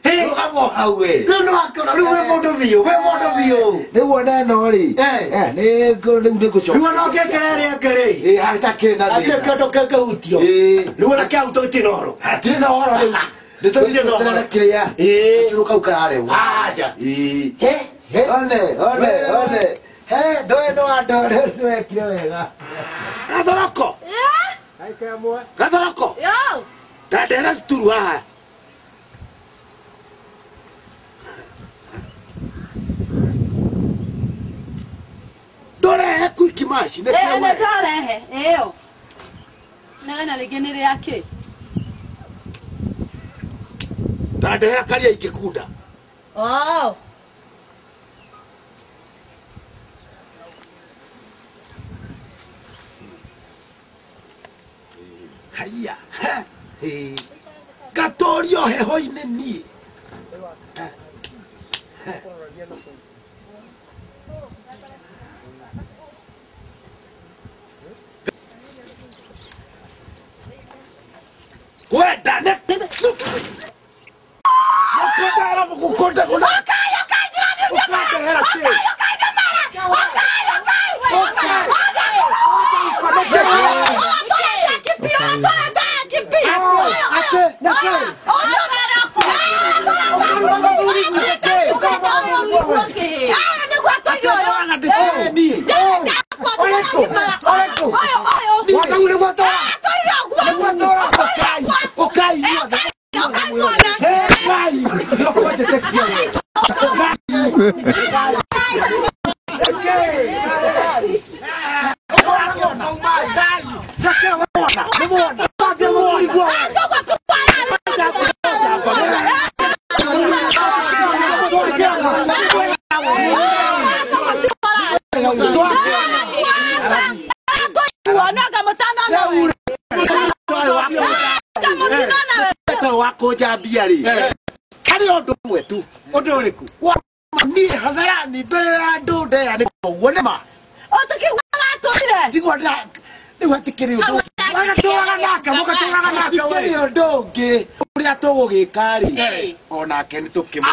Speaker 1: Ngamo hau we.
Speaker 4: Riu no akora riu we mundu biu. We mundu biu.
Speaker 1: Riu ona no ri. Ni go riu ni gucoka.
Speaker 4: Riu no kekerere kere.
Speaker 1: Hatakiri na thina.
Speaker 4: Ati kendo kekehutio. Riu na kia uto itinoro.
Speaker 1: Atiri na oro riu. Nditotira kiria. Turuka ukarare.
Speaker 4: Aja.
Speaker 1: One. Ndoe no andore no ekire wega. Gathoroko. Aike amwe. Gathoroko.
Speaker 3: Yo.
Speaker 1: Tandera sturu haha. Dore quick mash ne kwa.
Speaker 3: Ne karehe. Eyo. Nagana legenere yake.
Speaker 1: Tandera karia ikikunda.
Speaker 3: Oh.
Speaker 1: Haya. Gatorio hehoine ni. Kwenda ne. Nakotara mukukonda kuna. Okay, jirani jamaa. Okay, jamaa. Wako jambiari kari ondu mwetu ondu uriku ni hatharani mbere ya ndude ya ni kuone ma
Speaker 3: Otukiwa turire
Speaker 1: tigwada ni watikiri undu wagaturaga naka mugaturaga naka we undu ngi uria tugugikari onake ni tukimwe